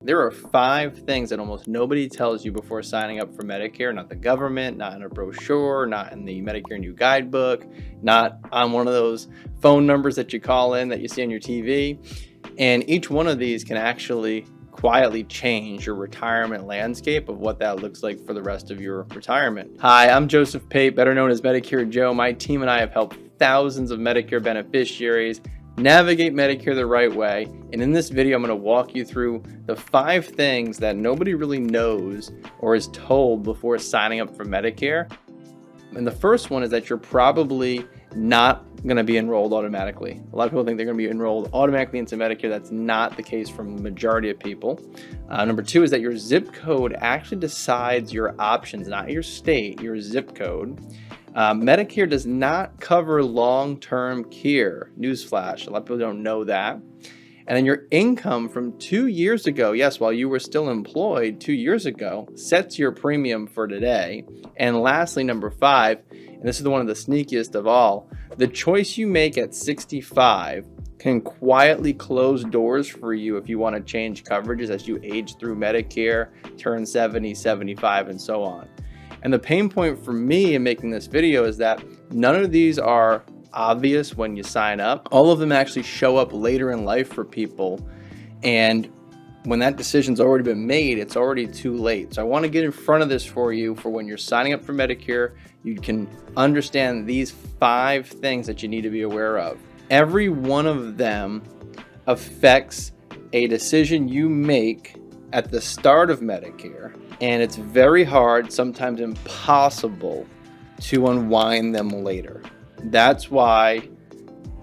There are 5 things that almost nobody tells you before signing up for Medicare, not the government, not in a brochure, not in the Medicare New Guidebook, not on one of those phone numbers that you call in that you see on your TV. And each one of these can actually quietly change your retirement landscape of what that looks like for the rest of your retirement. Hi, I'm Joseph Pate, better known as Medicare Joe. My team and I have helped thousands of Medicare beneficiaries navigate Medicare the right way, and in this video I'm going to walk you through the 5 things that nobody really knows or is told before signing up for Medicare. And the first one is that you're probably not going to be enrolled automatically. A lot of people think they're going to be enrolled automatically into Medicare. That's not the case for the majority of people. Number 2 is that your zip code actually decides your options, not your state, your zip code. Medicare does not cover long-term care. Newsflash, a lot of people don't know that. And then your income from 2 years ago, yes, while you were still employed 2 years ago, sets your premium for today. And lastly, number 5, and this is one of the sneakiest of all, the choice you make at 65 can quietly close doors for you if you want to change coverages as you age through Medicare, turn 70, 75, and so on. And the pain point for me in making this video is that none of these are obvious when you sign up. All of them actually show up later in life for people. And when that decision's already been made, it's already too late. So I want to get in front of this for you for when you're signing up for Medicare. You can understand these 5 things that you need to be aware of. Every one of them affects a decision you make at the start of Medicare. And it's very hard, sometimes impossible, to unwind them later. That's why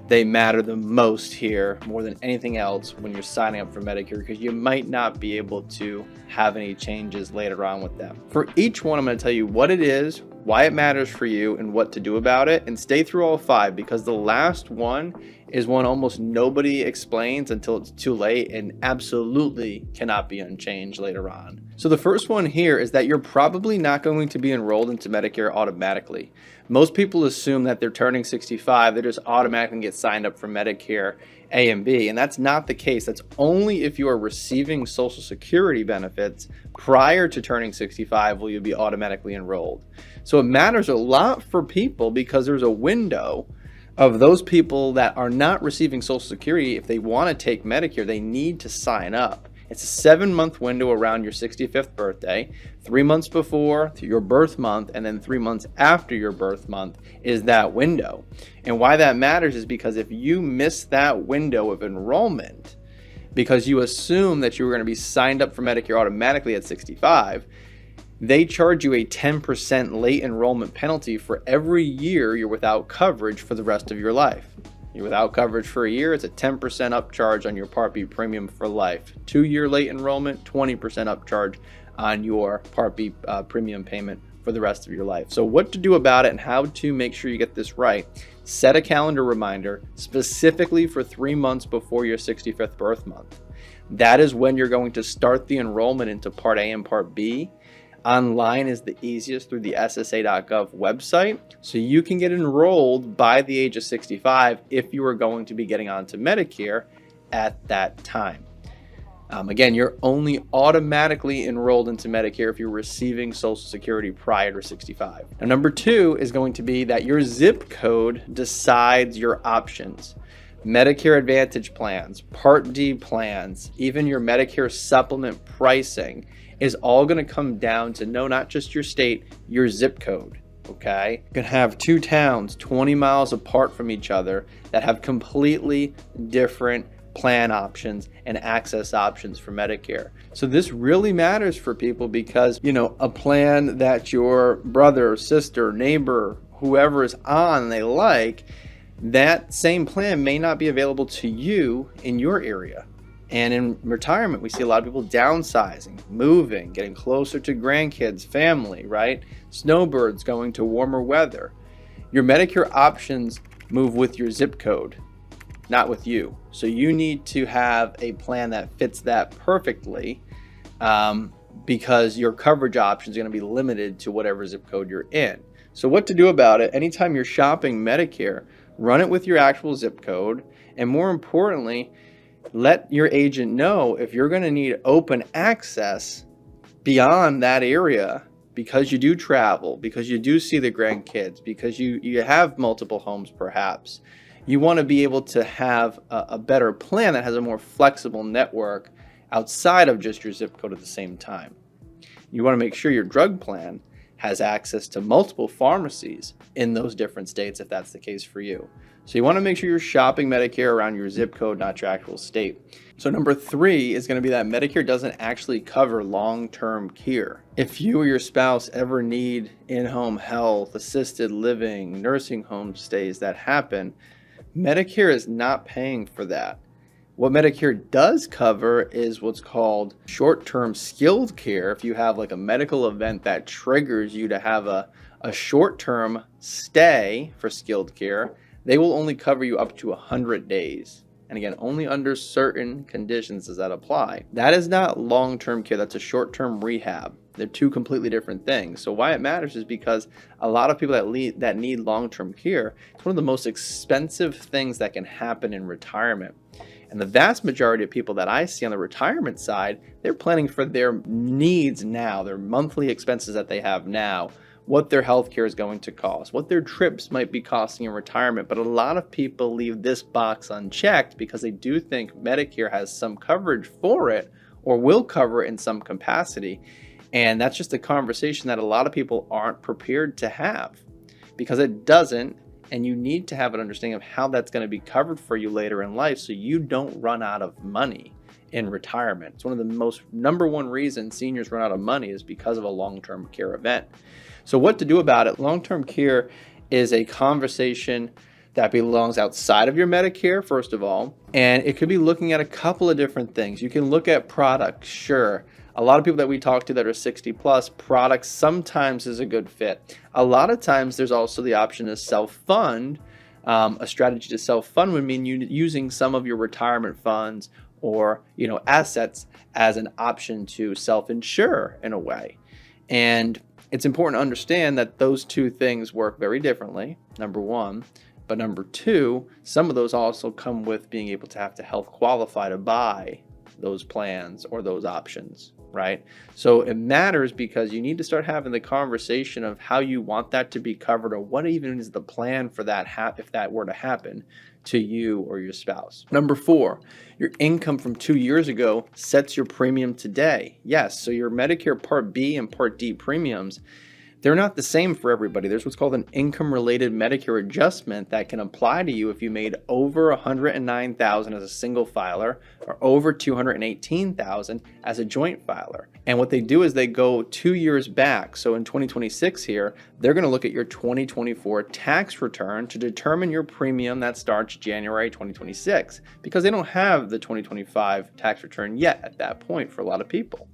they matter the most here, more than anything else, when you're signing up for Medicare, because you might not be able to have any changes later on with them. For each one, I'm going to tell you what it is, why it matters for you, and what to do about it. And stay through all 5, because the last one is one almost nobody explains until it's too late and absolutely cannot be unchanged later on. So the first one here is that you're probably not going to be enrolled into Medicare automatically. Most people assume that they're turning 65, they just automatically get signed up for Medicare A and B, and that's not the case. That's only if you are receiving Social Security benefits prior to turning 65 will you be automatically enrolled. So it matters a lot for people because there's a window of those people that are not receiving Social Security. If they want to take Medicare, they need to sign up. It's a 7-month window around your 65th birthday, 3 months before your birth month, and then 3 months after your birth month is that window. And why that matters is because if you miss that window of enrollment because you assume that you were going to be signed up for Medicare automatically at 65, they charge you a 10% late enrollment penalty for every year you're without coverage for the rest of your life. You're without coverage for a year, it's a 10% upcharge on your Part B premium for life. 2-year late enrollment, 20% upcharge on your Part B premium payment for the rest of your life. So what to do about it and how to make sure you get this right. Set a calendar reminder specifically for 3 months before your 65th birth month. That is when you're going to start the enrollment into Part A and Part B. Online is the easiest through the SSA.gov website, so you can get enrolled by the age of 65 if you are going to be getting onto Medicare at that time. Again, you're only automatically enrolled into Medicare if you're receiving Social Security prior to 65. Now, number 2 is going to be that your zip code decides your options. Medicare Advantage plans, Part D plans, even your Medicare supplement pricing is all going to come down to not just your state, your zip code. Okay, you can have 2 towns 20 miles apart from each other that have completely different plan options and access options for Medicare. So this really matters for people because, a plan that your brother, sister, neighbor, whoever is on, they like, that same plan may not be available to you in your area. And in retirement, we see a lot of people downsizing, moving, getting closer to grandkids, family, right? Snowbirds going to warmer weather. Your Medicare options move with your zip code, not with you. So you need to have a plan that fits that perfectly because your coverage options are going to be limited to whatever zip code you're in. So what to do about it? Anytime you're shopping Medicare, run it with your actual zip code. And more importantly, let your agent know if you're going to need open access beyond that area because you do travel, because you do see the grandkids, because you have multiple homes perhaps. You want to be able to have a better plan that has a more flexible network outside of just your zip code at the same time. You want to make sure your drug plan has access to multiple pharmacies in those different states if that's the case for you. So you want to make sure you're shopping Medicare around your zip code, not your actual state. So number 3 is going to be that Medicare doesn't actually cover long-term care. If you or your spouse ever need in-home health, assisted living, nursing home stays that happen, Medicare is not paying for that. What Medicare does cover is what's called short-term skilled care. If you have like a medical event that triggers you to have a short-term stay for skilled care, they will only cover you up to 100 days. And again, only under certain conditions does that apply. That is not long-term care, that's a short-term rehab. They're two completely different things. So why it matters is because a lot of people that need long-term care, it's one of the most expensive things that can happen in retirement. And the vast majority of people that I see on the retirement side, they're planning for their needs now, their monthly expenses that they have now, what their health care is going to cost, what their trips might be costing in retirement. But a lot of people leave this box unchecked because they do think Medicare has some coverage for it or will cover it in some capacity. And that's just a conversation that a lot of people aren't prepared to have because it doesn't. And you need to have an understanding of how that's going to be covered for you later in life so you don't run out of money in retirement. It's one of the number one reasons seniors run out of money is because of a long-term care event. So what to do about it? Long-term care is a conversation that belongs outside of your Medicare, first of all, and it could be looking at a couple of different things. You can look at products, sure. A lot of people that we talk to that are 60 plus, products sometimes is a good fit. A lot of times there's also the option to self-fund. A strategy to self-fund would mean you using some of your retirement funds or assets as an option to self-insure in a way. And it's important to understand that those two things work very differently, number one. But number two, some of those also come with being able to have to health qualify to buy those plans or those options, right? So it matters because you need to start having the conversation of how you want that to be covered or what even is the plan for that if that were to happen to you or your spouse. Number 4, your income from 2 years ago sets your premium today. Yes, so your Medicare Part B and Part D premiums, they're not the same for everybody. There's what's called an income-related Medicare adjustment that can apply to you if you made over $109,000 as a single filer or over $218,000 as a joint filer. And what they do is they go 2 years back. So in 2026 here, they're going to look at your 2024 tax return to determine your premium that starts January 2026 because they don't have the 2025 tax return yet at that point for a lot of people.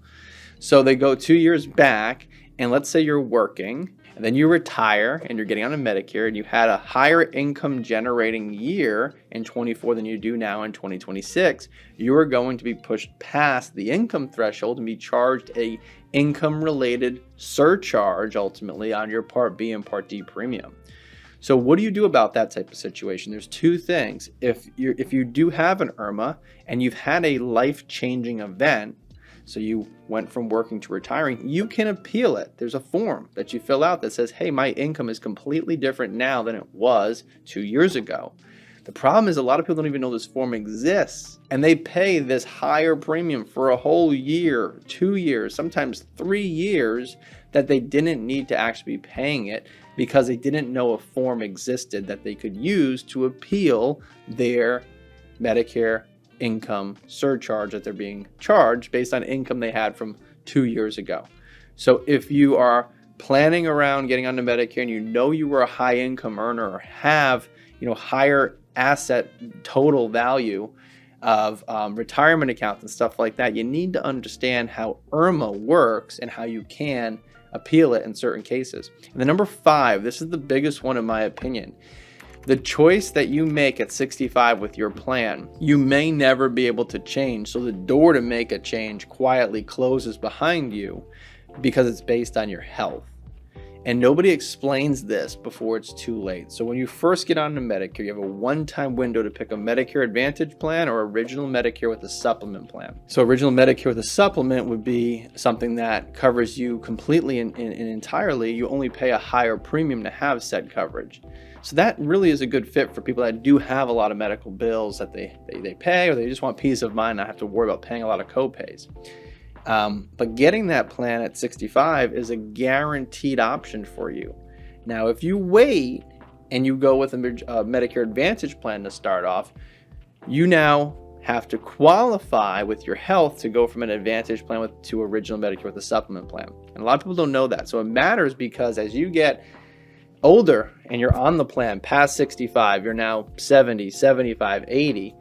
So they go 2 years back. And let's say you're working and then you retire and you're getting on a Medicare and you had a higher income generating year in 24 than you do now in 2026, you are going to be pushed past the income threshold and be charged a income related surcharge ultimately on your Part B and Part D premium. So what do you do about that type of situation? There's two things. If you do have an IRMAA and you've had a life-changing event, so you went from working to retiring, you can appeal it. There's a form that you fill out that says, hey, my income is completely different now than it was 2 years ago. The problem is a lot of people don't even know this form exists, and they pay this higher premium for a whole year, 2 years, sometimes 3 years that they didn't need to actually be paying it because they didn't know a form existed that they could use to appeal their Medicare income surcharge that they're being charged based on income they had from 2 years ago. So if you are planning around getting onto Medicare and you know you were a high income earner or have higher asset total value of retirement accounts and stuff like that, you need to understand how IRMAA works and how you can appeal it in certain cases. And the number 5, this is the biggest one in my opinion. The choice that you make at 65 with your plan, you may never be able to change. So the door to make a change quietly closes behind you because it's based on your health. And nobody explains this before it's too late. So when you first get onto Medicare, you have a one-time window to pick a Medicare Advantage plan or original Medicare with a supplement plan. So original Medicare with a supplement would be something that covers you completely and entirely. You only pay a higher premium to have said coverage. So that really is a good fit for people that do have a lot of medical bills that they pay, or they just want peace of mind, not have to worry about paying a lot of co-pays. But getting that plan at 65 is a guaranteed option for you. Now, if you wait and you go with a Medicare Advantage plan to start off, you now have to qualify with your health to go from an Advantage plan to original Medicare with a supplement plan. And a lot of people don't know that. So it matters because as you get older and you're on the plan past 65, you're now 70, 75, 80,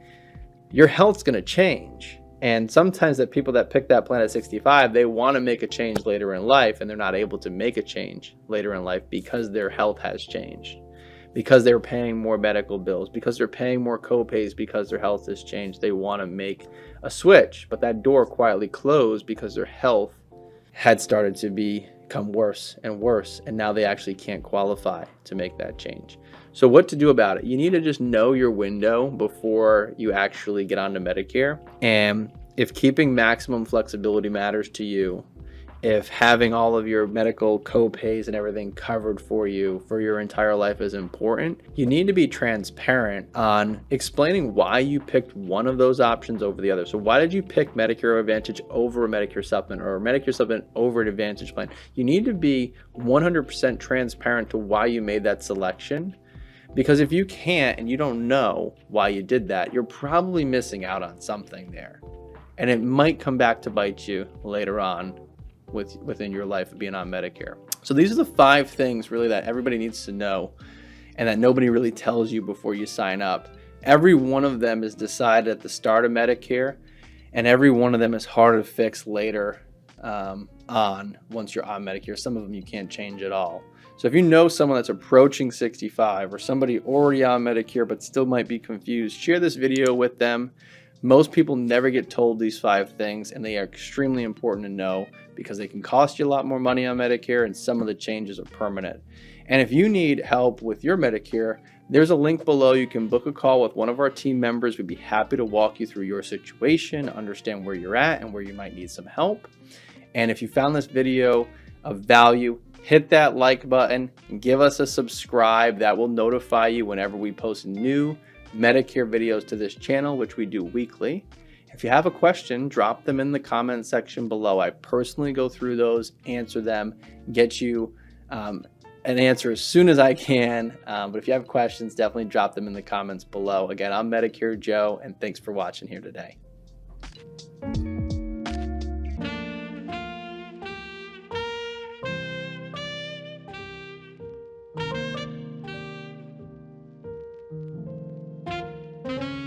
your health's going to change. And sometimes the people that pick that plan at 65, they want to make a change later in life, and they're not able to make a change later in life because their health has changed, because they're paying more medical bills, because they're paying more co-pays, because their health has changed. They want to make a switch, but that door quietly closed because their health had started to become worse and worse, and now they actually can't qualify to make that change. So what to do about it? You need to just know your window before you actually get onto Medicare. And if keeping maximum flexibility matters to you, if having all of your medical co-pays and everything covered for you for your entire life is important, you need to be transparent on explaining why you picked one of those options over the other. So why did you pick Medicare Advantage over a Medicare Supplement, or a Medicare Supplement over an Advantage plan? You need to be 100% transparent to why you made that selection. Because if you can't and you don't know why you did that, you're probably missing out on something there. And it might come back to bite you later on within your life of being on Medicare. So these are the 5 things really that everybody needs to know and that nobody really tells you before you sign up. Every one of them is decided at the start of Medicare, and every one of them is hard to fix later on once you're on Medicare. Some of them you can't change at all. So if you know someone that's approaching 65 or somebody already on Medicare but still might be confused, share this video with them. Most people never get told these 5 things, and they are extremely important to know because they can cost you a lot more money on Medicare, and some of the changes are permanent. And if you need help with your Medicare, there's a link below. You can book a call with one of our team members. We'd be happy to walk you through your situation, understand where you're at and where you might need some help. And if you found this video of value, hit that like button and give us a subscribe. That will notify you whenever we post new Medicare videos to this channel, which we do weekly. If you have a question, drop them in the comment section below. I personally go through those, answer them, get you an answer as soon as I can. But if you have questions, definitely drop them in the comments below. Again, I'm Medicare Joe, and thanks for watching here today.